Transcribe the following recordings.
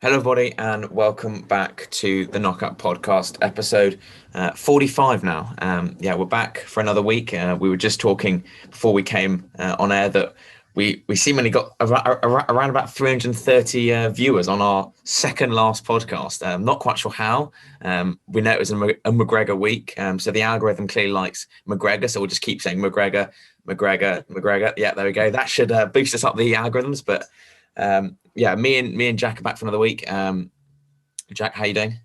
Hello, everybody, and welcome back to the Knockout Podcast episode 45 now. We're back for another week. We were just talking before we came on air that we seemingly got around about 330 viewers on our second last podcast. Not quite sure how. We know it was a McGregor week, so the algorithm clearly likes McGregor, so we'll just keep saying McGregor. Yeah, there we go. That should boost us up the algorithms, but me and Jack are back for another week. Jack, how you doing?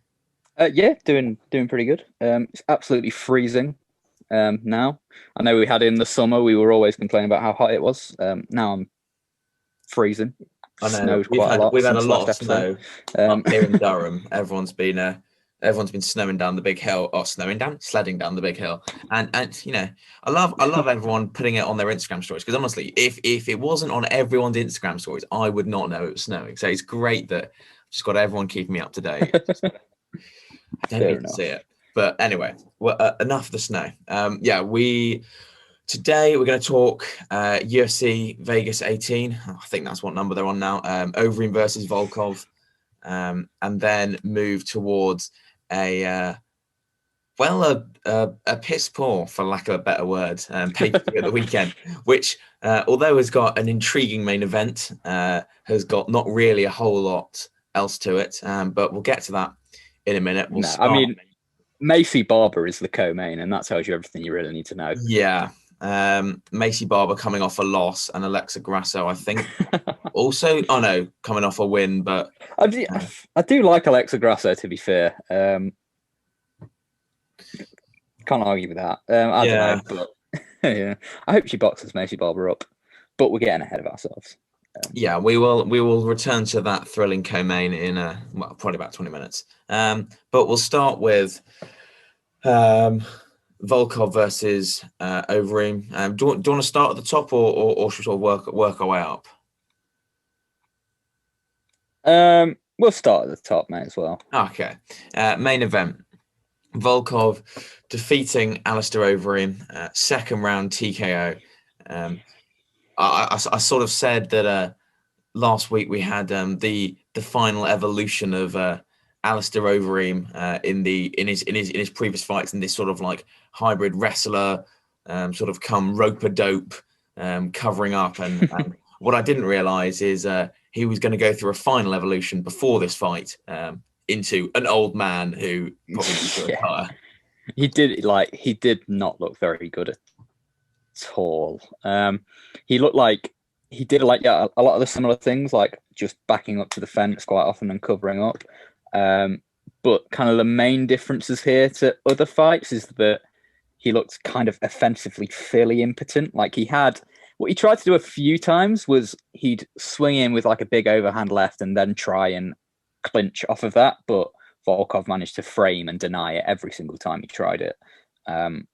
Doing pretty good. It's absolutely freezing now. I know we had in the summer, we were always complaining about how hot it was. Now I'm freezing. I know we've had a lot of snow up here in Durham. Everyone's been sledding down the big hill, and you know, I love everyone putting it on their Instagram stories, because honestly, if it wasn't on everyone's Instagram stories, I would not know it was snowing. So it's great that I've just got everyone keeping me up to date. I don't need to see it, but anyway, enough of the snow. Today we're going to talk UFC Vegas 18. I think that's what number they're on now. Overeem versus Volkov, and then move towards a piss poor, for lack of a better word, pay-per-view at the weekend, which although has got an intriguing main event, has got not really a whole lot else to it. But we'll get to that in a minute. Macy Barber is the co-main, and that tells you everything you really need to know. Yeah. Macy Barber coming off a loss, and Alexa Grasso, I think, also, coming off a win. But I do like Alexa Grasso, to be fair. Can't argue with that. I don't know, but yeah, I hope she boxes Macy Barber up. But we're getting ahead of ourselves. We will return to that thrilling co-main in probably about 20 minutes. But we'll start with Volkov versus Overeem. Do you want to start at the top, or should we sort of work our way up? We'll start at the top, mate, as well. Okay. Main event. Volkov defeating Alistair Overeem, second round TKO. I sort of said that last week we had the final evolution of Alistair Overeem in his previous fights, in this sort of like hybrid wrestler, sort of come rope-a-dope, covering up, and what I didn't realize is he was going to go through a final evolution before this fight, into an old man who probably retire. He did not look very good at all. He looked like he did a lot of the similar things, like just backing up to the fence quite often and covering up. But kind of the main differences here to other fights is that he looked kind of offensively fairly impotent. Like what he tried to do a few times was he'd swing in with like a big overhand left and then try and clinch off of that. But Volkov managed to frame and deny it every single time he tried it. And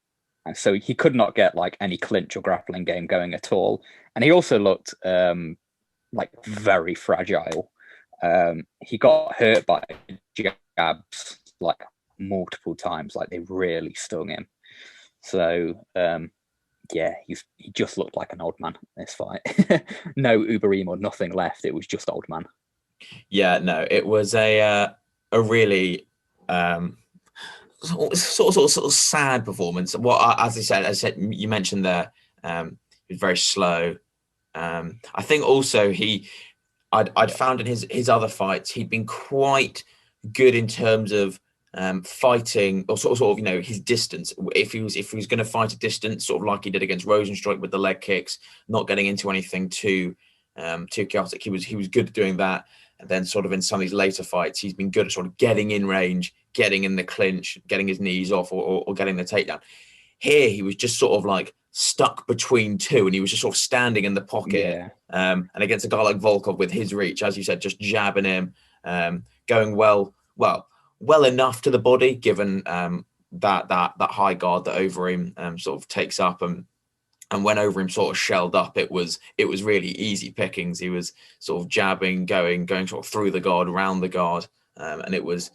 so he could not get like any clinch or grappling game going at all. And he also looked like very fragile. He got hurt by jabs like multiple times, like they really stung him. So he just looked like an old man in this fight. No Overeem or nothing left. It was just old man. Yeah, no, it was a really sort of sad performance. As I said, you mentioned there, he was very slow. I think also I'd found in his other fights he'd been quite good in terms of fighting, or sort of his distance. If he was going to fight a distance, sort of like he did against Rosenstruck with the leg kicks, not getting into anything too chaotic. He was good at doing that. And then sort of in some of these later fights, he's been good at sort of getting in range, getting in the clinch, getting his knees off, or getting the takedown. Here, he was just sort of like stuck between two, and he was just sort of standing in the pocket. Yeah. And against a guy like Volkov with his reach, as you said, just jabbing him, going well enough to the body, given that high guard that Overeem sort of takes up. And when Overeem sort of shelled up, it was really easy pickings. He was sort of jabbing, going sort of through the guard, around the guard, and it was,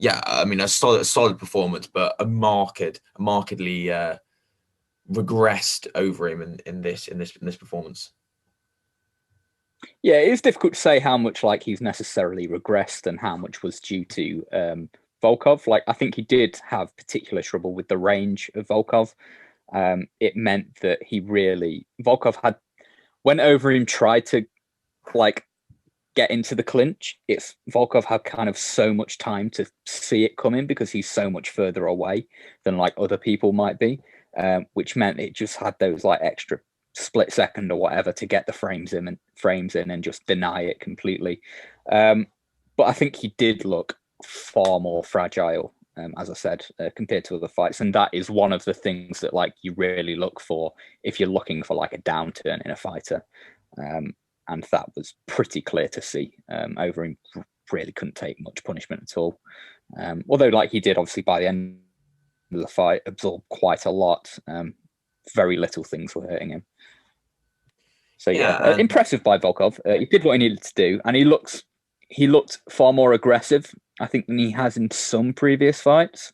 a solid performance, but a markedly regressed Overeem in this performance. Yeah, it is difficult to say how much like he's necessarily regressed and how much was due to Volkov. Like, I think he did have particular trouble with the range of Volkov. It meant that Volkov had, when Overeem tried to like get into the clinch, Volkov had kind of so much time to see it coming because he's so much further away than like other people might be, which meant it just had those like extra split second or whatever to get the frames in and just deny it completely. But I think he did look far more fragile, as I said, compared to other fights, and that is one of the things that like you really look for if you're looking for like a downturn in a fighter. And that was pretty clear to see. Overeem really couldn't take much punishment at all. Although, like, he did obviously by the end of the fight absorb quite a lot. Very little things were hurting him. So yeah, impressive by Volkov. He did what he needed to do, and he looked far more aggressive, I think, than he has in some previous fights.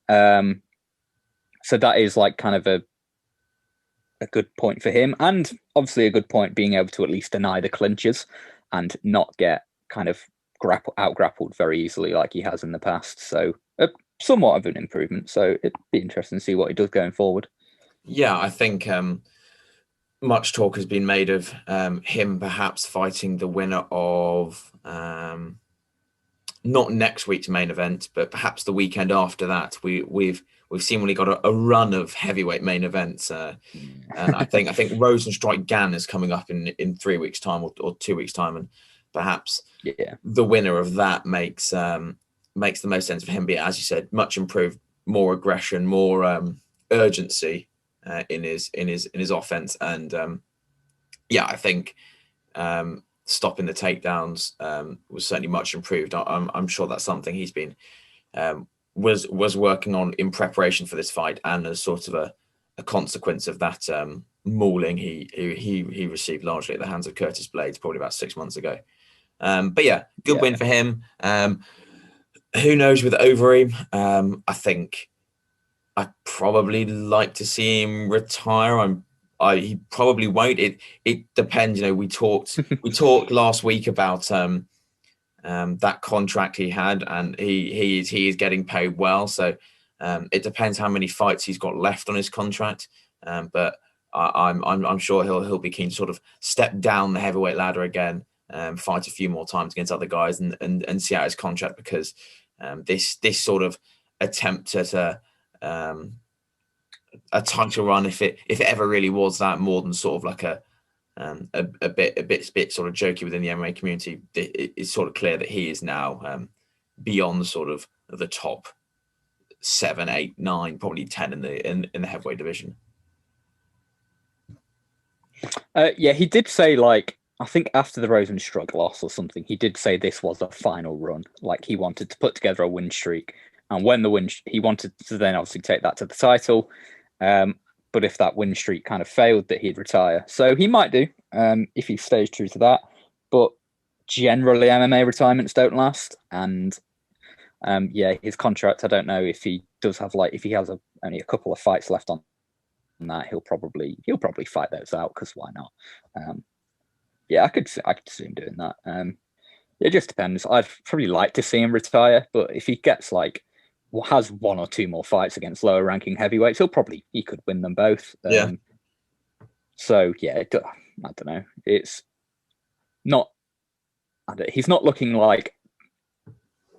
So that is like kind of a good point for him, and obviously a good point being able to at least deny the clinches and not get kind of out grappled very easily like he has in the past. So somewhat of an improvement. So it'd be interesting to see what he does going forward. Yeah, I think much talk has been made of him perhaps fighting the winner of not next week's main event, but perhaps the weekend after that. We've seemingly got a run of heavyweight main events. And I think Rosenstrike Gan is coming up in 3 weeks' time or 2 weeks' time, and perhaps the winner of that makes the most sense for him. But as you said, much improved, more aggression, more urgency in his offense, and I think stopping the takedowns was certainly much improved. I'm sure that's something he's been was working on in preparation for this fight, and as sort of a consequence of that mauling he received largely at the hands of Curtis Blades probably about 6 months ago. But yeah, good win for him. Who knows with Overeem? I think I'd probably like to see him retire. He probably won't. It depends. You know, we talked last week about that contract he had, and he is getting paid well. So it depends how many fights he's got left on his contract. But I'm sure he'll be keen to sort of step down the heavyweight ladder again, fight a few more times against other guys, and see out his contract, because this sort of attempt at a title run, if it ever really was that, more than sort of like a bit sort of jokey within the MMA community, it's sort of clear that he is now beyond sort of the top 7, 8, 9, probably 10 in the heavyweight division. He did say, like, I think after the Rosenstruck loss or something, he did say this was a final run. Like, he wanted to put together a win streak, and when he wanted to then obviously take that to the title. But if that win streak kind of failed, that he'd retire. So he might do, if he stays true to that. But generally, MMA retirements don't last. And his contract, I don't know if he does have, like, if he has only a couple of fights left on that, he'll probably fight those out, because why not? I could see him doing that. It just depends. I'd probably like to see him retire, but if he gets has 1 or 2 more fights against lower ranking heavyweights, he could win them both. So I don't know. It's not. He's not looking like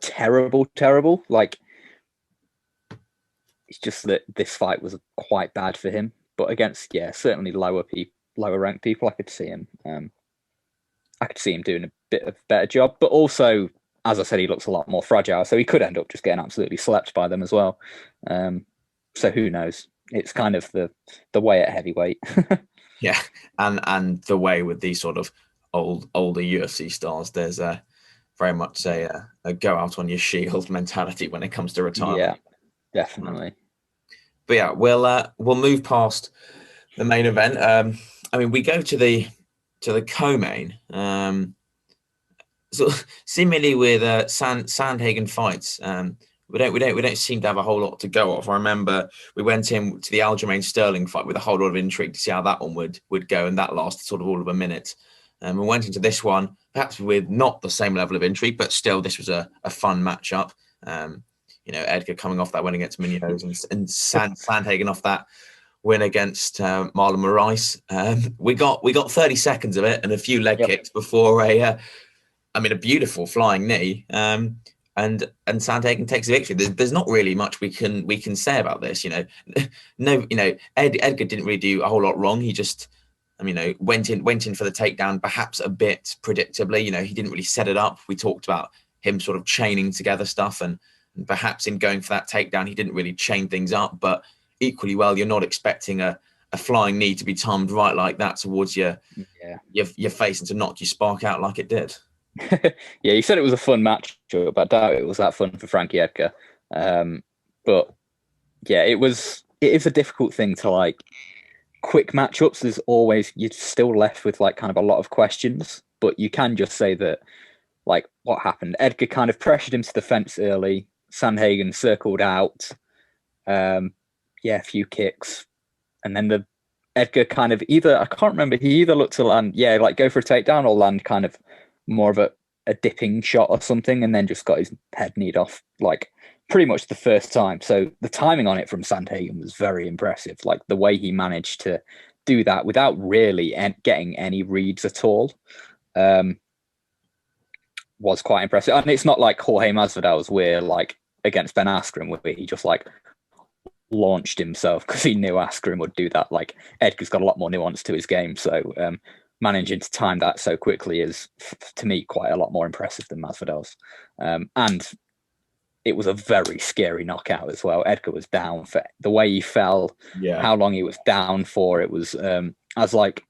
terrible. Like, it's just that this fight was quite bad for him. But against certainly lower ranked people, I could see him. I could see him doing a bit of a better job. But also, as I said, he looks a lot more fragile, so he could end up just getting absolutely slept by them as well. So who knows? It's kind of the way at heavyweight. Yeah, and the way with these sort of older UFC stars, there's very much a go out on your shield mentality when it comes to retirement. Yeah, definitely. But yeah, we'll move past the main event. I mean, we go to the co-main. So seemingly with Sandhagen fights, we don't seem to have a whole lot to go off. I remember we went in to the Aljamain Sterling fight with a whole lot of intrigue to see how that one would go, and that lasted sort of all of a minute. We went into this one perhaps with not the same level of intrigue, but still this was a fun matchup. Edgar coming off that win against Munoz and Sandhagen off that win against Marlon Moraes. We got 30 seconds of it and a few leg kicks before a beautiful flying knee. And Sandhagen takes the victory. There's not really much we can say about this. Edgar didn't really do a whole lot wrong. He just went in for the takedown, perhaps a bit predictably. He didn't really set it up. We talked about him sort of chaining together stuff, and perhaps in going for that takedown, he didn't really chain things up. But equally well, you're not expecting a flying knee to be timed right like that towards your face and to knock your spark out like it did. Yeah, you said it was a fun match, but I doubt it was that fun for Frankie Edgar. But yeah, it is a difficult thing to like. Quick matchups, there's always, you're still left with like kind of a lot of questions, but you can just say that like what happened. Edgar kind of pressured him to the fence early. Sandhagen circled out. A few kicks, and then the Edgar kind of I can't remember, he either looked to land, like go for a takedown, or land kind of more of a dipping shot or something, and then just got his head kneed off like pretty much the first time. So the timing on it from Sandhagen was very impressive. Like the way he managed to do that without really getting any reads at all was quite impressive. And it's not like Jorge Masvidal's where like against Ben Askren where he just like launched himself because he knew Askren would do that. Like Edgar's got a lot more nuance to his game, so managing to time that so quickly is to me quite a lot more impressive than Masvidal's. And it was a very scary knockout as well. Edgar was down for the way he fell, how long he was down for. It was as like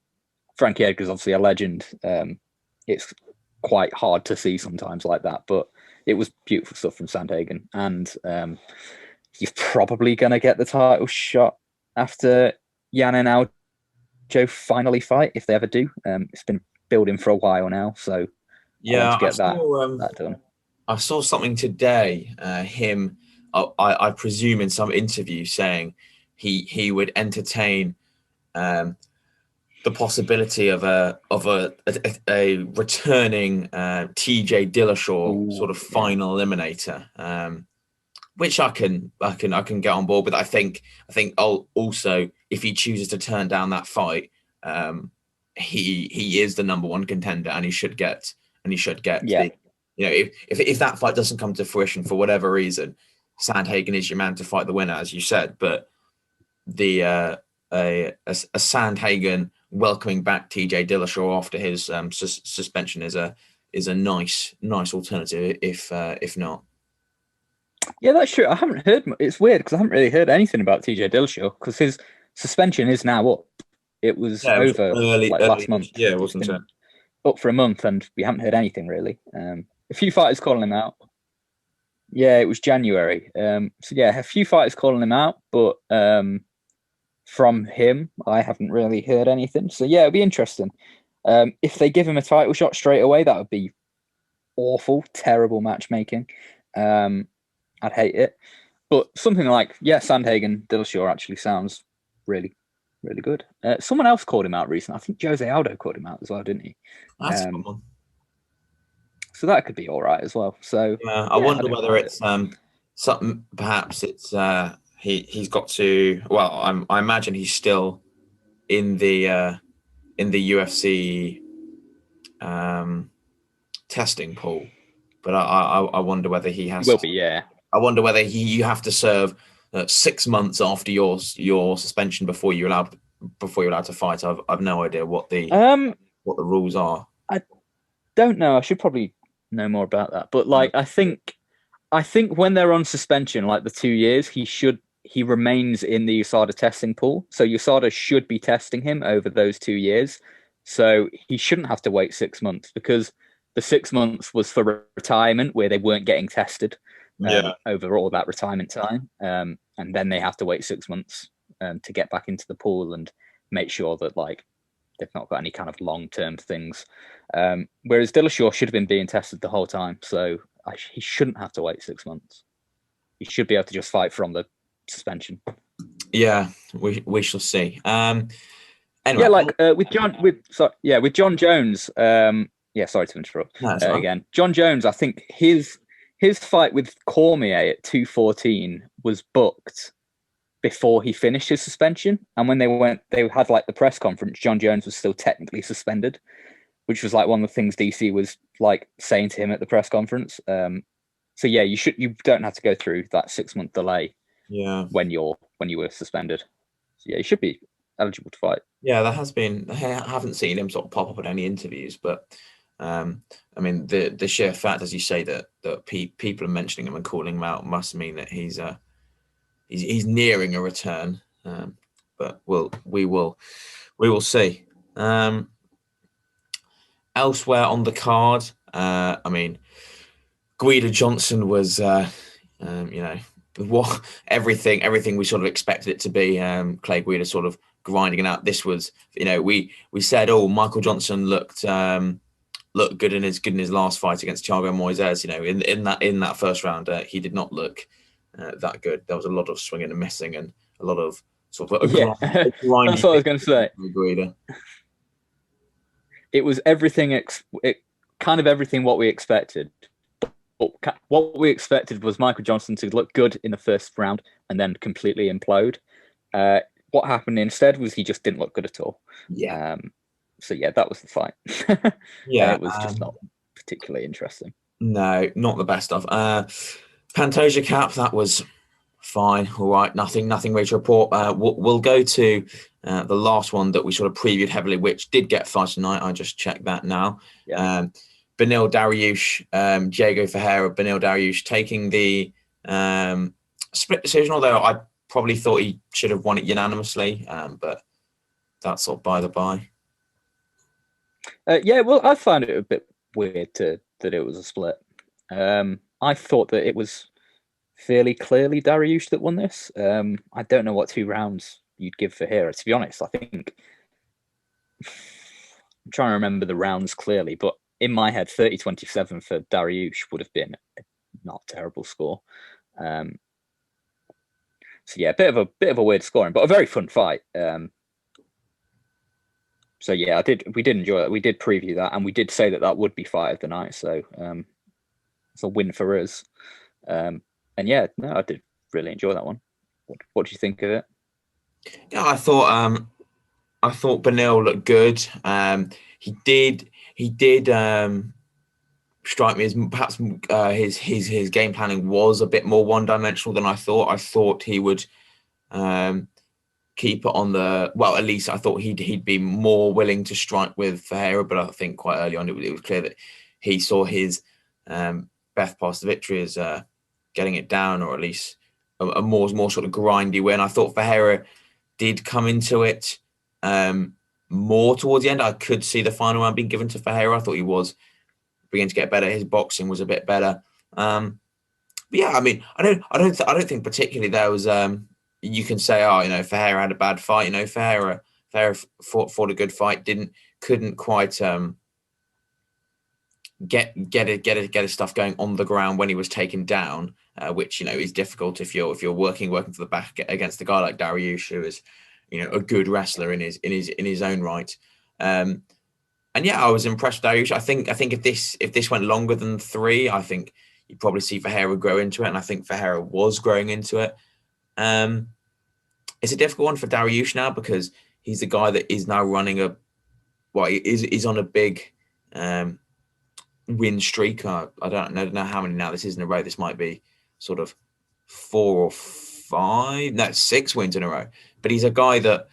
Frankie Edgar's obviously a legend. It's quite hard to see sometimes like that, but it was beautiful stuff from Sandhagen. And he's probably going to get the title shot after Jan and Aljo finally fight, if they ever do. It's been building for a while now, so I want to get that done. I saw something today, I presume in some interview, saying he would entertain the possibility of a returning TJ Dillashaw sort of final eliminator, which I can get on board with. I think also if he chooses to turn down that fight, he is the number one contender, and he should get if that fight doesn't come to fruition for whatever reason, Sandhagen is your man to fight the winner, as you said. But a Sandhagen welcoming back TJ Dillashaw after his suspension is a nice alternative. If not, yeah, that's true. I haven't heard. It's weird because I haven't really heard anything about TJ Dillashaw because his suspension is now up. It was over early last month. Yeah, wasn't it? Up for a month, and we haven't heard anything really. A few fighters calling him out. Yeah, it was January. A few fighters calling him out, but from him, I haven't really heard anything. So yeah, it'll be interesting. If they give him a title shot straight away, that would be awful, terrible matchmaking. I'd hate it. But something like, Sandhagen, Dillashaw actually sounds really, really good. Someone else called him out recently. I think Jose Aldo called him out as well, didn't he? That's a good one. So that could be all right as well. So I wonder whether it's something. Perhaps it's he's got to. Well, I imagine he's still in the UFC testing pool, but I wonder whether he has. He will be, yeah. I wonder whether you have to serve 6 months after your suspension before you're allowed to fight. I've no idea what the rules are. I don't know. I should probably know more about that. But like, I think when they're on suspension, like the 2 years, he remains in the USADA testing pool. So USADA should be testing him over those 2 years. So he shouldn't have to wait 6 months because the 6 months was for retirement where they weren't getting tested over all that retirement time. And then they have to wait 6 months to get back into the pool and make sure that like they've not got any kind of long-term things. Whereas Dillashaw should have been being tested the whole time. So he shouldn't have to wait 6 months. He should be able to just fight from the suspension. Yeah, we shall see. Anyway, Yeah, like with John Jones. Sorry to interrupt. no, it's all right. Again, John Jones. I think his fight with Cormier at 214 was booked before he finished his suspension, and when they had like the press conference, John Jones was still technically suspended, which was like one of the things DC was like saying to him at the press conference. So yeah, you don't have to go through that 6-month delay. Yeah. When you were suspended. So yeah, you should be eligible to fight. Yeah, there has been. I haven't seen him sort of pop up in any interviews, but I mean, the sheer fact, as you say, that people are mentioning him and calling him out must mean that he's nearing a return. But we will see. Elsewhere on the card, I mean, Guida Johnson was, what everything we sort of expected it to be. Clay Guida sort of grinding it out. This was, we said, oh, Michael Johnson looked good in his last fight against Thiago Moises. In that first round, he did not look that good. There was a lot of swinging and missing, and a lot of sort of grind. That's what I was going to say. Guida. It was everything. Kind of everything what we expected. What we expected was Michael Johnson to look good in the first round and then completely implode. What happened instead was he just didn't look good at all. Yeah. So yeah, that was the fight. Yeah, it was just not particularly interesting. No, not the best of. Pantoja Cap, that was fine. All right, nothing really to report. We'll go to the last one that we sort of previewed heavily, which did get fight tonight. I just checked that now. Yeah. Beneil Dariush, Diego Ferreira, Beneil Dariush taking the split decision, although I probably thought he should have won it unanimously, but that's all by the by. Yeah, well, I found it a bit weird that it was a split. I thought that it was fairly clearly Dariush that won this. I don't know what 2 rounds you'd give Ferreira. To be honest, I think I'm trying to remember the rounds clearly, but in my head, 30-27 for Dariush would have been a not terrible score. So yeah, a bit of a weird scoring, but a very fun fight. So yeah, we did enjoy it. We did preview that, and we did say that would be fight of the night. So it's a win for us. And yeah, no, I did really enjoy that one. What do you think of it? Yeah, I thought Beneil looked good. He did strike me as perhaps his game planning was a bit more one-dimensional than I thought. I thought he would keep it on the, well, at least I thought he'd be more willing to strike with Ferreira, but I think quite early on it was clear that he saw his best path to victory as getting it down, or at least a more sort of grindy win. I thought Ferreira did come into it more towards the end. I could see the final round being given to Ferreira. I thought he was beginning to get better. His boxing was a bit better. But yeah, I mean, I don't think particularly there was. You can say, Ferreira had a bad fight. Ferreira fought a good fight. Couldn't quite get his stuff going on the ground when he was taken down, which is difficult if you're working for the back against a guy like Dariush, who is a good wrestler in his own right. And yeah, I was impressed with Dariush. I think if this went longer than 3, I think you'd probably see Ferreira grow into it, and I think Ferreira was growing into it. It's a difficult one for Dariush now because he's the guy that is now running is on a big win streak. I don't know how many now this is in a row. This might be sort of 4 or 5, no, 6 wins in a row. But he's a guy that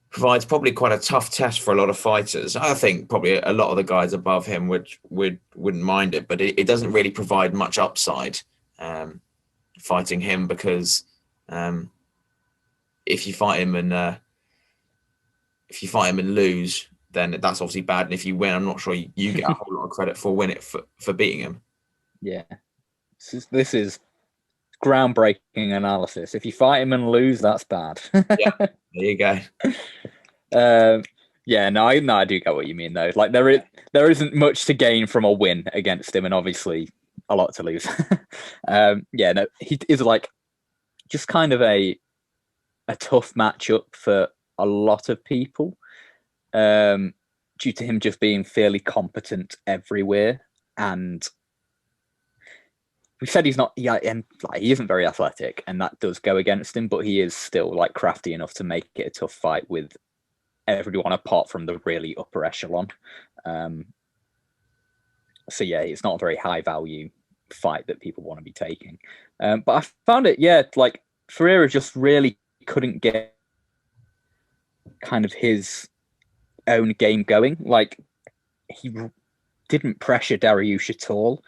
provides probably quite a tough test for a lot of fighters. I think probably a lot of the guys above him wouldn't mind it, but it doesn't really provide much upside fighting him, because if you fight him and lose, then that's obviously bad. And if you win, I'm not sure you get a whole lot of credit for for beating him. Yeah, this is groundbreaking analysis. If you fight him and lose, that's bad. Yeah, there you go. Yeah, no, I do get what you mean though. Like there isn't much to gain from a win against him, and obviously a lot to lose. Yeah, no, he is like just kind of a tough matchup for a lot of people. due to him just being fairly competent everywhere. And we said he's not, and like, he isn't very athletic, and that does go against him, but he is still like crafty enough to make it a tough fight with everyone apart from the really upper echelon. So yeah, it's not a very high value fight that people want to be taking. But I found it, like Ferreira just really couldn't get kind of his own game going. Like, he didn't pressure Dariush at all.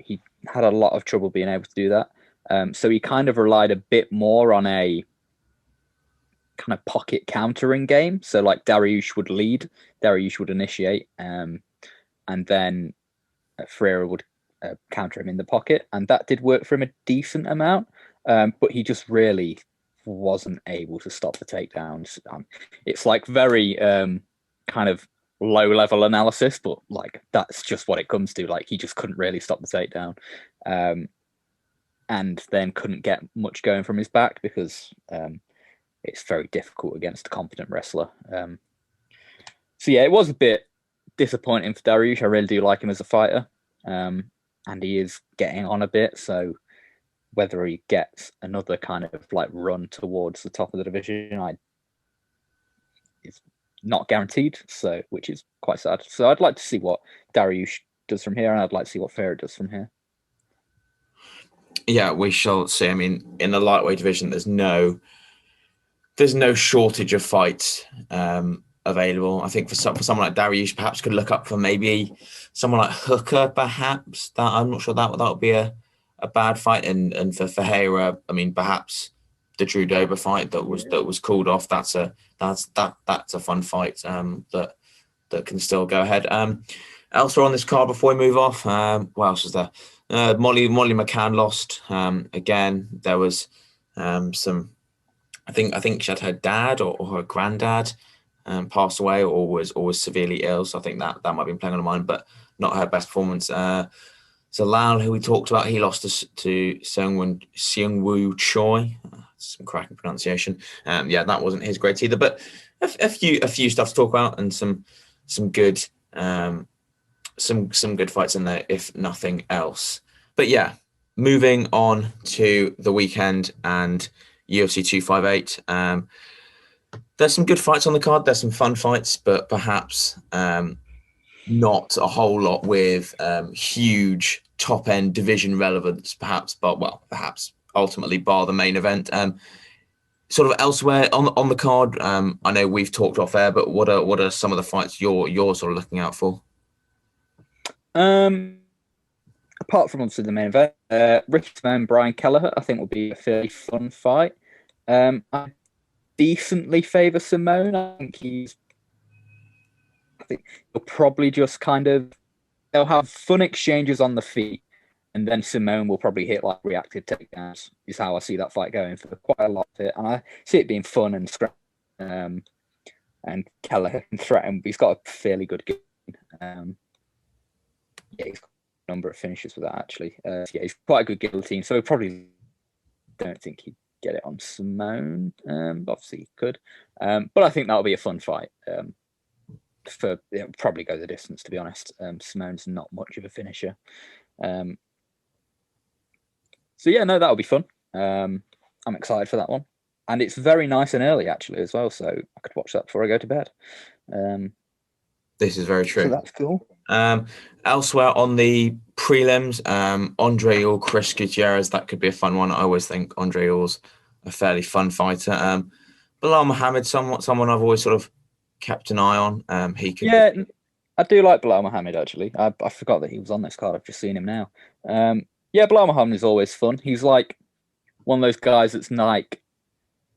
He had a lot of trouble being able to do that. So he kind of relied a bit more on a kind of pocket countering game. So like Dariush would lead, Dariush would initiate, and then Ferreira would counter him in the pocket. And that did work for him a decent amount. But he just really wasn't able to stop the takedowns. It's like very kind of low level analysis, but like that's just what it comes to. Like, he just couldn't really stop the takedown, and then couldn't get much going from his back because it's very difficult against a competent wrestler. So yeah, it was a bit disappointing for Dariush. I really do like him as a fighter, and he is getting on a bit. So whether he gets another kind of like run towards the top of the division, it's not guaranteed, so which is quite sad. So I'd like to see what Dariush does from here, and I'd like to see what Ferreira does from here. Yeah, we shall see. I mean, in the lightweight division, there's no shortage of fights available. I think for someone like Dariush, perhaps could look up for maybe someone like Hooker, perhaps. That I'm not sure that would be a bad fight. And for Ferreira, I mean, perhaps the Drew Dober fight that was called off. That's a fun fight that can still go ahead. Elsewhere on this card, before we move off, what else was there? Molly McCann lost again. There was some. I think she had her dad or her granddad passed away or was severely ill. So I think that might have been playing on her mind, but not her best performance. Zalal, who we talked about, he lost to Seungwoo Choi. Some cracking pronunciation. That wasn't his great either, but a few stuff to talk about and some good some good fights in there, if nothing else. But yeah, moving on to the weekend and UFC 258. There's some good fights on the card. There's some fun fights, but perhaps not a whole lot with huge top end division relevance. Perhaps ultimately bar the main event. Sort of elsewhere on the card. I know we've talked off air, but what are some of the fights you're sort of looking out for? Apart from obviously the main event, Ricky Simone, Brian Kelleher, I think will be a fairly fun fight. I decently favour Simone. I think he'll probably just they'll have fun exchanges on the feet, and then Simone will probably hit like reactive takedowns. Is how I see that fight going for quite a lot of it, and I see it being fun and scrappy. And Kelleher can threaten. He's got a fairly good game. He's got a number of finishes with that actually. He's quite a good guillotine, so I probably don't think he'd get it on Simone. Obviously he could, but I think that'll be a fun fight. It'll probably go the distance, to be honest. Simone's not much of a finisher. So yeah, no, that'll be fun. I'm excited for that one, and it's very nice and early actually as well, so I could watch that before I go to bed. This is very true. So that's cool. Elsewhere on the prelims, Andre Ewell, Chris Gutierrez, that could be a fun one. I always think Andre Ewell's a fairly fun fighter. Bilal Muhammad, someone I've always sort of kept an eye on. I do like Bilal Muhammad actually. I forgot that he was on this card. I've just seen him now. Bilal Muhammad is always fun. He's like one of those guys that's like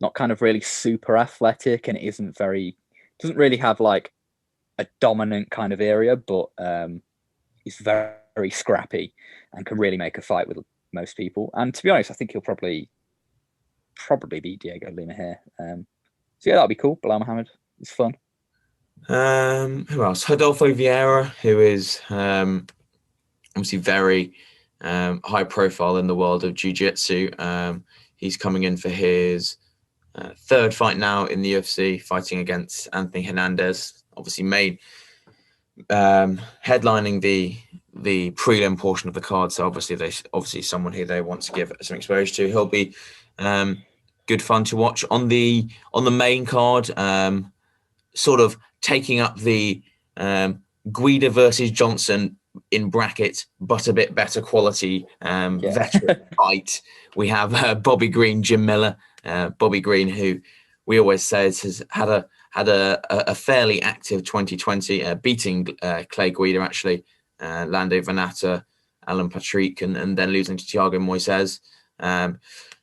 not kind of really super athletic and doesn't really have like a dominant kind of area, but he's very, very scrappy and can really make a fight with most people. And to be honest, I think he'll probably beat Diego Lima here. So yeah, that'll be cool. Bilal Muhammad, it's fun. Who else? Rodolfo Vieira, who is obviously very high profile in the world of jiu-jitsu. He's coming in for his third fight now in the UFC, fighting against Anthony Hernandez. Obviously headlining the prelim portion of the card. So obviously someone who they want to give some exposure to. He'll be good fun to watch on the main card. Sort of taking up the Guida versus Johnson in brackets, but a bit better quality veteran fight. We have Bobby Green, Jim Miller. Bobby Green, who we always say has had a fairly active 2020, beating Clay Guida, actually, Lando Venata, Alan Patrick, and then losing to Thiago Moises.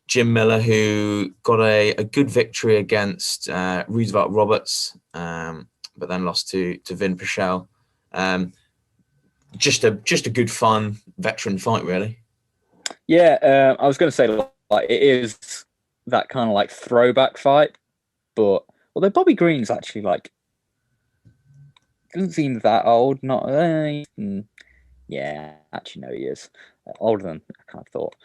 Jim Miller, who got a good victory against Roosevelt Roberts, but then lost to Vin Pichel. Just a good fun veteran fight, really. Yeah, I was going to say, like, it is that kind of like throwback fight, but although Bobby Green's actually like doesn't seem that old, not yeah, actually no, he is older than I kind of thought.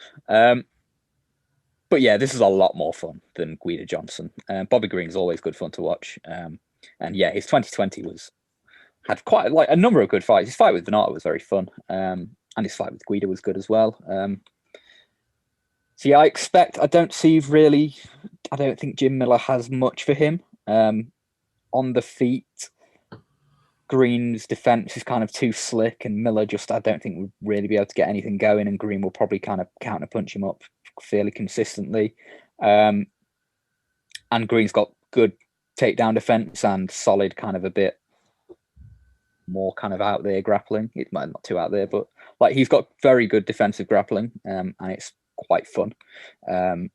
But yeah, this is a lot more fun than Guida Johnson. Bobby Green's always good fun to watch, and yeah, his 2020 had quite like a number of good fights. His fight with Venata was very fun, and his fight with Guida was good as well. So yeah, I don't think Jim Miller has much for him. On the feet, Green's defense is kind of too slick, and Miller I don't think would really be able to get anything going, and Green will probably kind of counterpunch him up fairly consistently. And Green's got good takedown defense and solid kind of a bit more kind of out there grappling. It might not too out there, but like he's got very good defensive grappling, and it's quite fun. So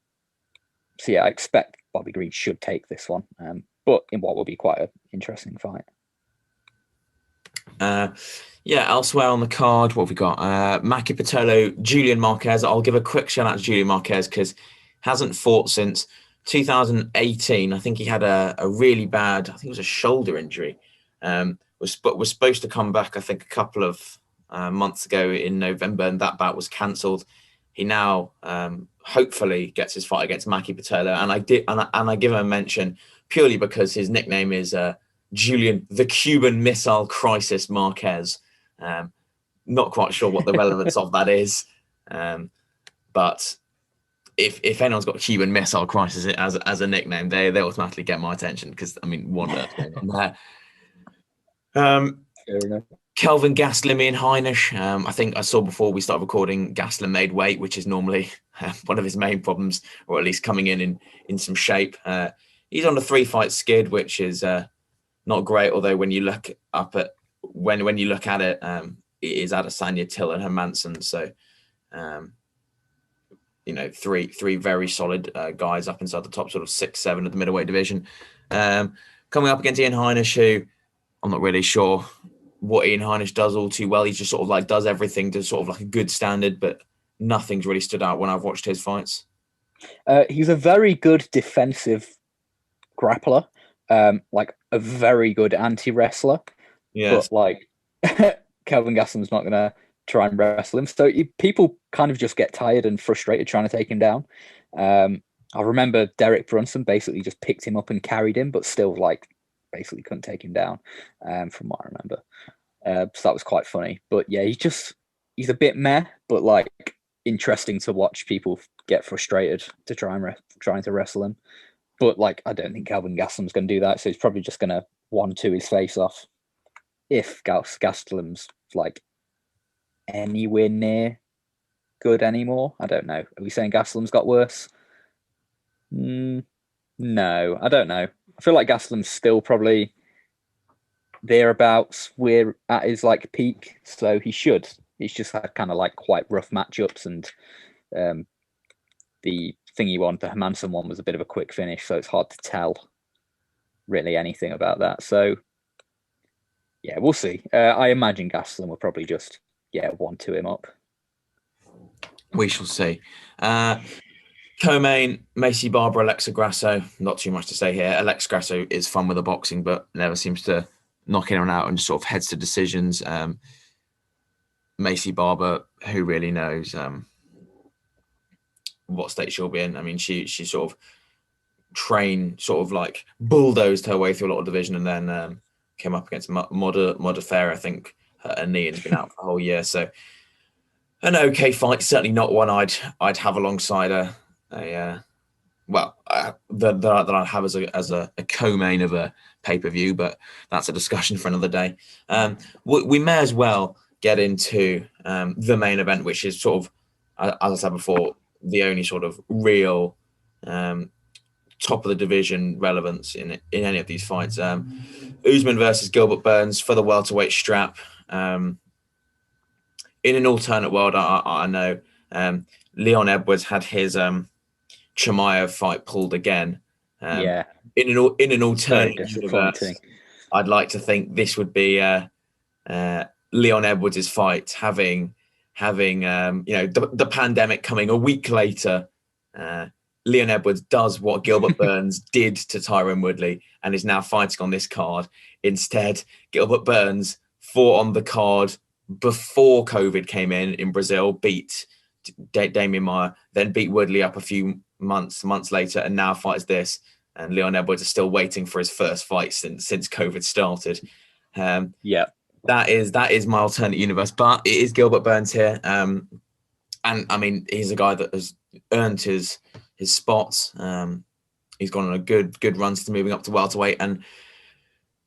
yeah, I expect Bobby Green should take this one, but in what will be quite an interesting fight. Elsewhere on the card, what have we got? Maki Pitolo, Julian Marquez. I'll give a quick shout out to Julian Marquez because hasn't fought since 2018. I think he had a really bad, I think it was a shoulder injury. Was supposed to come back, I think, a couple of months ago in November, and that bout was cancelled. He now hopefully gets his fight against Maki Pitolo, and I give him a mention purely because his nickname is Julian the Cuban Missile Crisis Marquez. Not quite sure what the relevance of that is, but if anyone's got Cuban Missile Crisis as a nickname, they automatically get my attention because I mean, what on going on there? Kelvin Gaslimi and Heinisch. I think I saw before we started recording, Gaslam made weight, which is normally one of his main problems, or at least coming in some shape. He's on a 3-fight skid, which is not great. Although when you look up at when you look at it, it is Adesanya, Till, and Hermansson. So, three very solid guys up inside the top sort of 6-7 of the middleweight division. Coming up against Ian Heinisch, who I'm not really sure what Ian Heinisch does all too well. He just sort of like does everything to sort of like a good standard, but nothing's really stood out when I've watched his fights. He's a very good defensive grappler, like a very good anti-wrestler. Yes. But like Kelvin Gaslam's not going to try and wrestle him. So people kind of just get tired and frustrated trying to take him down. I remember Derek Brunson basically just picked him up and carried him, but still like basically couldn't take him down, from what I remember. So that was quite funny. But yeah, he's a bit meh, but like interesting to watch people get frustrated to trying to wrestle him. But like, I don't think Kelvin Gaslam's going to do that. So he's probably just going to 1-2 his face off. If Gaslam's like anywhere near good anymore, I don't know. Are we saying Gaslam's got worse? No, I don't know. I feel like Gaslam's still probably thereabouts where at his like peak, so he should. He's just had kind of like quite rough matchups, and the thingy one, the Hermansson one, was a bit of a quick finish, so it's hard to tell really anything about that. So yeah, we'll see. I imagine Gaslam will probably just 1-2 him up. We shall see. Co-main, Macy Barber, Alexa Grasso. Not too much to say here. Alexa Grasso is fun with the boxing, but never seems to knock anyone out and just sort of heads to decisions. Macy Barber, who really knows what state she'll be in? I mean, she sort of sort of like bulldozed her way through a lot of division, and then came up against Modafferi. I think her knee has been out for the whole year. So an okay fight, certainly not one I'd have alongside that I'd have as a co-main of a pay-per-view, but that's a discussion for another day. We may as well get into the main event, which is sort of, as I said before, the only sort of real top of the division relevance in any of these fights. Usman versus Gilbert Burns for the welterweight strap. In an alternate world, I know Leon Edwards had his Chimaev fight pulled again. In an alternate universe, I'd like to think this would be Leon Edwards' fight, having the pandemic coming a week later. Leon Edwards does what Gilbert Burns did to Tyron Woodley and is now fighting on this card. Instead, Gilbert Burns fought on the card before COVID came in Brazil, beat Damian Maia, then beat Woodley up a few months later, and now fights this. And Leon Edwards is still waiting for his first fight since COVID started. That is my alternate universe, but it is Gilbert Burns here. And I mean, he's a guy that has earned his spots. He's gone on a good run to moving up to welterweight, and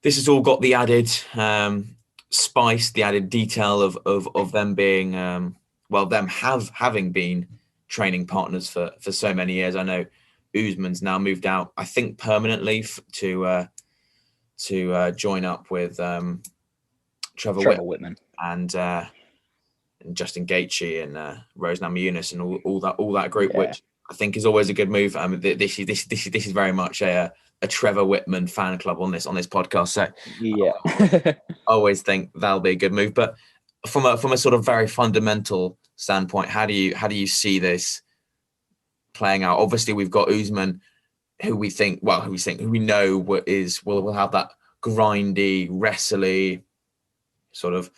this has all got the added spice, the added detail of them being having been training partners for so many years. I know Usman's now moved out, I think permanently, to join up with Trevor Whitman and Justin Gaethje and Rose Namajunas and all that group, which I think is always a good move. This is very much a Trevor Whitman fan club on this podcast. So I always think that'll be a good move. But from a sort of very fundamental standpoint, how do you see this playing out? Obviously, we've got Usman, who we know will have that grindy, wrestly, sort of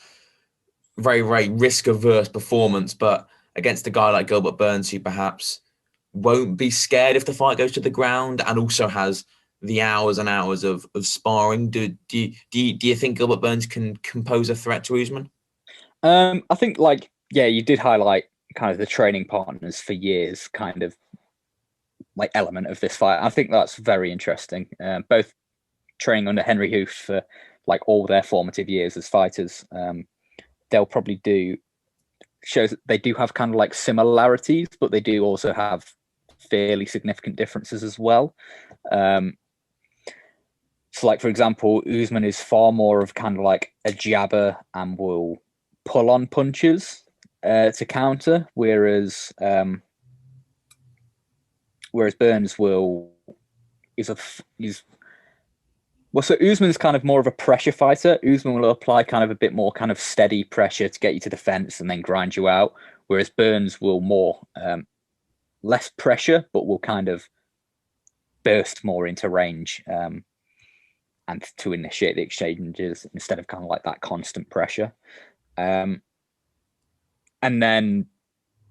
very, very risk-averse performance, but against a guy like Gilbert Burns, who perhaps won't be scared if the fight goes to the ground and also has the hours and hours of sparring. Do you think Gilbert Burns can pose a threat to Usman? I think, you did highlight kind of the training partners for years kind of like element of this fight. I think that's very interesting. Both training under Henry Hooft for like all their formative years as fighters. They'll probably shows that they do have kind of like similarities, but they do also have fairly significant differences as well. So like, for example, Usman is far more of kind of like a jabber and will pull on punches to counter, whereas Burns so Usman's kind of more of a pressure fighter. Usman will apply kind of a bit more kind of steady pressure to get you to the fence and then grind you out, whereas Burns will more less pressure, but will kind of burst more into range and to initiate the exchanges instead of kind of like that constant pressure. And then,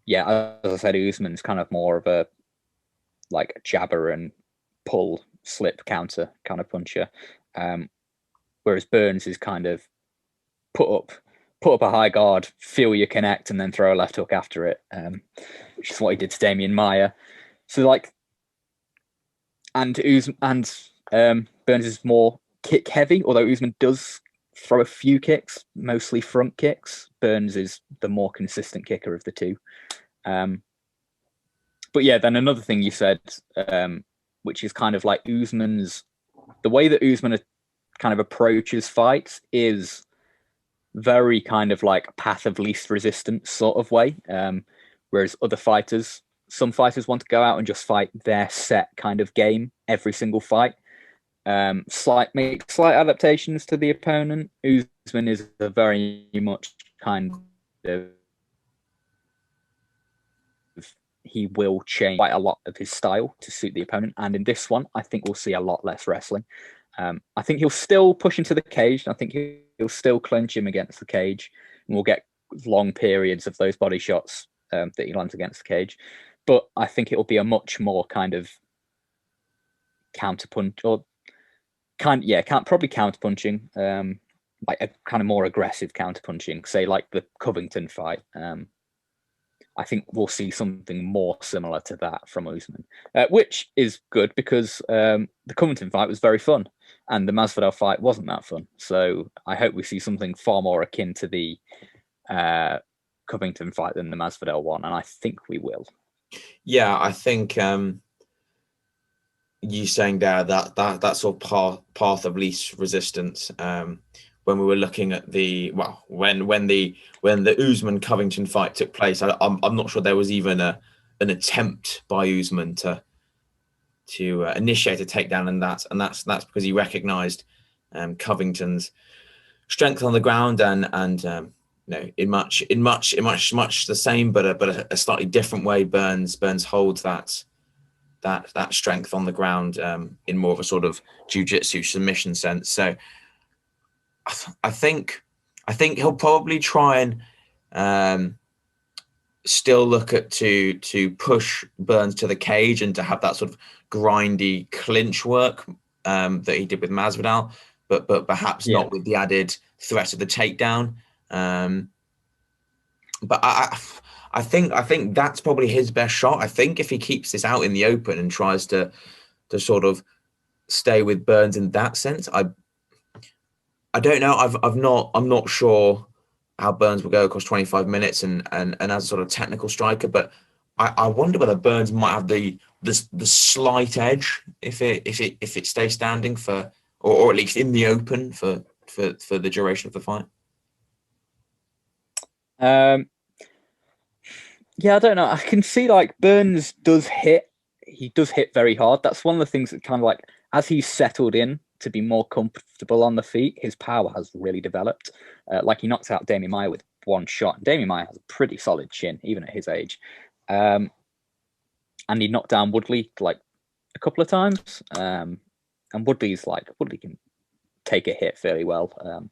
as I said, Usman's kind of more of a like jabber and pull, slip, counter kind of puncher, whereas Burns is kind of put up a high guard, feel you connect, and then throw a left hook after it, which is what he did to Damian Maia. So like, and Burns is more kick heavy, although Usman does throw a few kicks, mostly front kicks. Burns is the more consistent kicker of the two. But then another thing you said, which is kind of like the way that Usman kind of approaches fights is very kind of like path of least resistance sort of way. Whereas some fighters want to go out and just fight their set kind of game every single fight. Make slight adaptations to the opponent. Usman is a very much kind of, he will change quite a lot of his style to suit the opponent. And in this one, I think we'll see a lot less wrestling. I think he'll still push into the cage. I think he'll still clench him against the cage. And we'll get long periods of those body shots that he lands against the cage. But I think it will be a much more kind of counterpunch or probably counterpunching, like a kind of more aggressive counterpunching, say like the Covington fight. I think we'll see something more similar to that from Usman, which is good because the Covington fight was very fun and the Masvidal fight wasn't that fun. So I hope we see something far more akin to the Covington fight than the Masvidal one, and I think we will. Yeah, I think you saying there that sort of path of least resistance. When we were looking at when the Usman Covington fight took place, I'm not sure there was even an attempt by Usman to initiate a takedown, and that's because he recognised Covington's strength on the ground and in much the same, but a slightly different way. Burns holds that strength on the ground in more of a sort of jiu-jitsu submission sense. So I think he'll probably try and still look at to push Burns to the cage and to have that sort of grindy clinch work that he did with Masvidal, but perhaps not with the added threat of the takedown. But I think that's probably his best shot. I think if he keeps this out in the open and tries to sort of stay with Burns in that sense, I don't know. I'm not sure how Burns will go across 25 minutes and as a sort of technical striker, but I wonder whether Burns might have the slight edge if it stays standing for or at least in the open for the duration of the fight. Yeah, I don't know. I can see like Burns does hit. He does hit very hard. That's one of the things that kind of like as he's settled in to be more comfortable on the feet, his power has really developed. Like he knocked out Damian Maia with one shot. Damian Maia has a pretty solid chin, even at his age. And he knocked down Woodley like a couple of times. And Woodley can take a hit fairly well.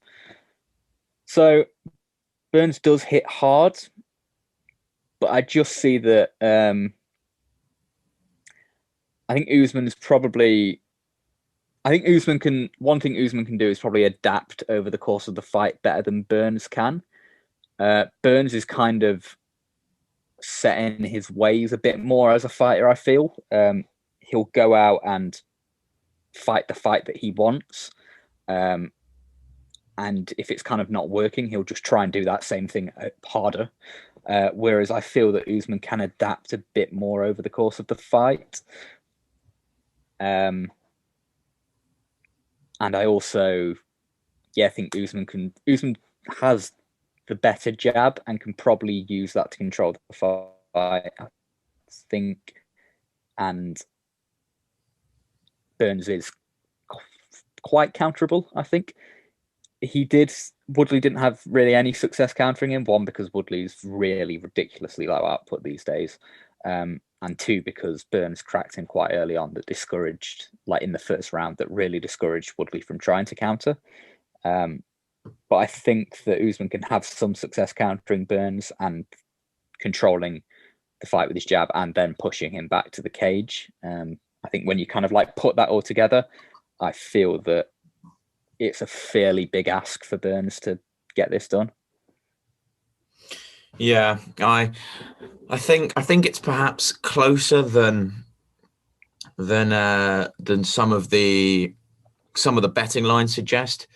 So Burns does hit hard, but I just see that I think Usman's probably. I think one thing Usman can do is probably adapt over the course of the fight better than Burns can. Burns is kind of set in his ways a bit more as a fighter, I feel. He'll go out and fight the fight that he wants. And if it's kind of not working, he'll just try and do that same thing harder. Whereas I feel that Usman can adapt a bit more over the course of the fight. And I also, think Usman has the better jab and can probably use that to control the fight, I think. And Burns is quite counterable, I think. Woodley didn't have really any success countering him. One, because Woodley's really ridiculously low output these days. And two, because Burns cracked him quite early on that discouraged, like in the first round, that really discouraged Woodley from trying to counter. But I think that Usman can have some success countering Burns and controlling the fight with his jab and then pushing him back to the cage. I think when you kind of like put that all together, I feel that it's a fairly big ask for Burns to get this done. Yeah, I think it's perhaps closer than some of the betting lines suggest,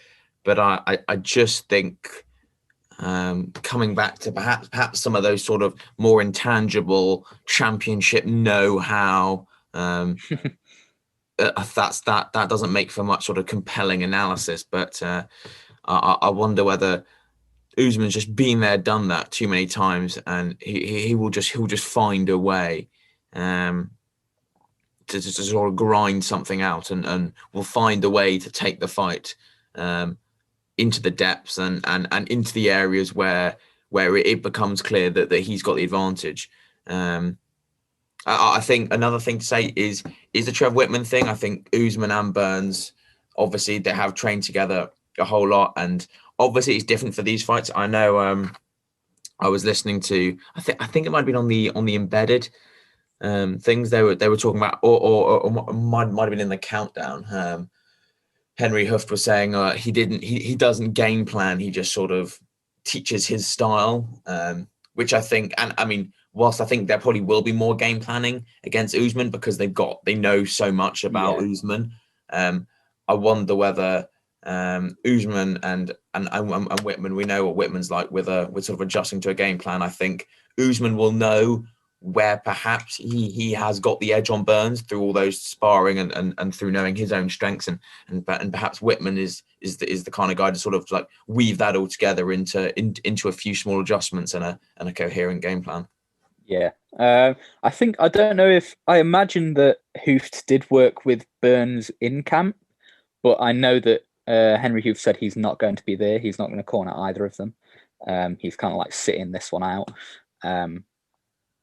but I just think coming back to perhaps some of those sort of more intangible championship know-how, that doesn't make for much sort of compelling analysis. But I wonder whether Usman's just been there, done that too many times, and he'll just find a way to sort of grind something out, and will find a way to take the fight into the depths and into the areas where it becomes clear that he's got the advantage. I think another thing to say is the Trev Whitman thing. I think Usman and Burns, obviously, they have trained together a whole lot, and obviously it's different for these fights. I know I was listening to, I think it might have been on the Embedded things they were talking about, or might have been in the countdown. Henry Hooft was saying he doesn't game plan, he just sort of teaches his style, which I think, and I mean, whilst I think there probably will be more game planning against Usman because they know so much about Usman. I wonder whether Usman and Whitman, we know what Whitman's like with sort of adjusting to a game plan. I think Usman will know where perhaps he has got the edge on Burns through all those sparring and through knowing his own strengths, and perhaps Whitman is the kind of guy to sort of like weave that all together into a few small adjustments and a coherent game plan. Yeah, I don't know if I imagine that Hooft did work with Burns in camp, but I know that Henry Hooft said he's not going to be there. He's not going to corner either of them. He's kind of like sitting this one out.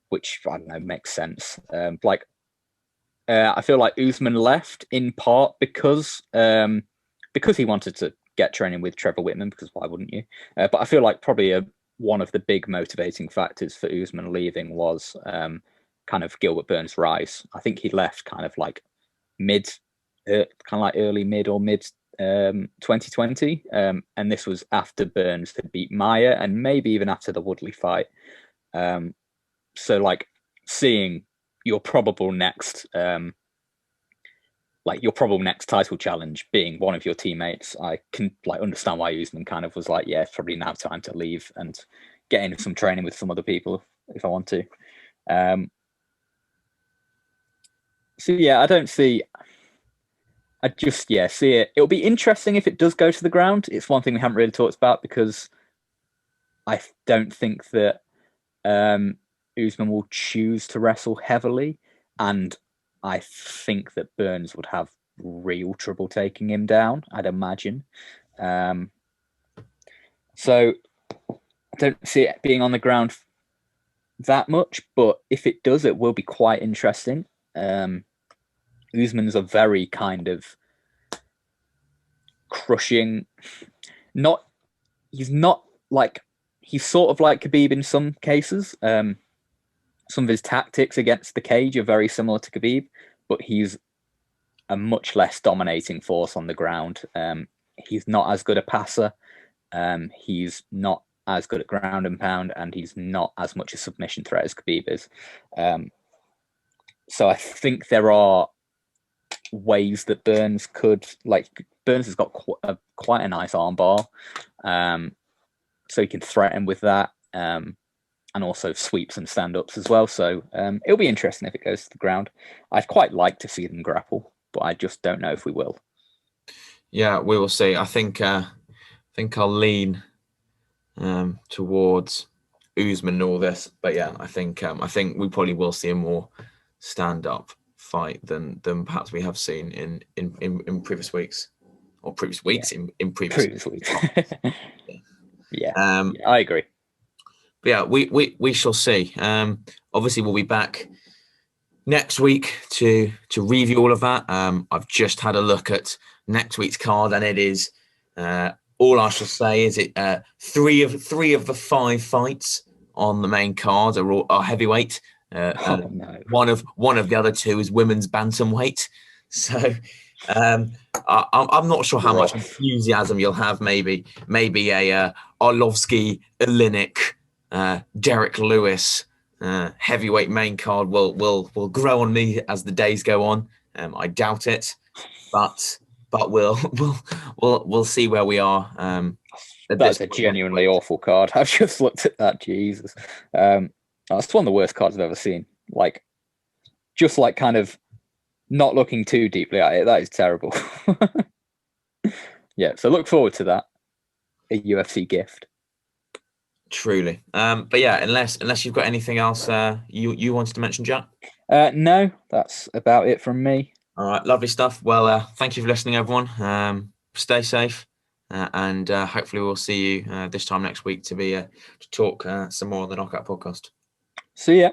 Which I don't know makes sense. I feel like Usman left in part because he wanted to get training with Trevor Whitman, because why wouldn't you? But I feel like probably one of the big motivating factors for Usman leaving was kind of Gilbert Burns' rise. I think he left kind of like early mid or mid 2020, and this was after Burns had beat Maia and maybe even after the Woodley fight. So like seeing your probable next title challenge being one of your teammates, I can like understand why Usman kind of was like, yeah, it's probably now time to leave and get into some training with some other people if I want to. So yeah, I just see it. It'll be interesting if it does go to the ground. It's one thing we haven't really talked about because I don't think that Usman will choose to wrestle heavily, and I think that Burns would have real trouble taking him down, I'd imagine. So I don't see it being on the ground that much, but if it does, it will be quite interesting. Usman's a very kind of crushing, he's sort of like Khabib in some cases. Some of his tactics against the cage are very similar to Khabib, but he's a much less dominating force on the ground. He's not as good a passer. He's not as good at ground and pound, and he's not as much a submission threat as Khabib is. So I think there are ways that Burns has got quite a nice arm bar, so he can threaten with that. And also sweeps and stand-ups as well. So it'll be interesting if it goes to the ground. I'd quite like to see them grapple, but I just don't know if we will. Yeah, we will see. I think I'll lean towards Usman and all this, but yeah, I think we probably will see a more stand-up fight than perhaps we have seen in previous weeks, or previous weeks in previous weeks. Yeah, I agree. But yeah, we shall see. Obviously, we'll be back next week to review all of that. I've just had a look at next week's card, and it is all I shall say is it three of the 5 fights on the main card are heavyweight. No. One of the other 2 is women's bantamweight. So I'm not sure how much enthusiasm you'll have. Maybe a Arlovsky, Oleinik, Derek Lewis heavyweight main card will grow on me as the days go on. I doubt it, but we'll see where we are. That's a genuinely awful card. I've just looked at that. Jesus, that's one of the worst cards I've ever seen. Like, just like kind of not looking too deeply at it. That is terrible. Yeah, so look forward to that. A UFC gift. Truly. But yeah, unless you've got anything else you wanted to mention, Jack? No, that's about it from me. All right, lovely stuff. Well, thank you for listening, everyone. Stay safe, and hopefully we'll see you this time next week to talk some more on the Knockout Podcast. See ya.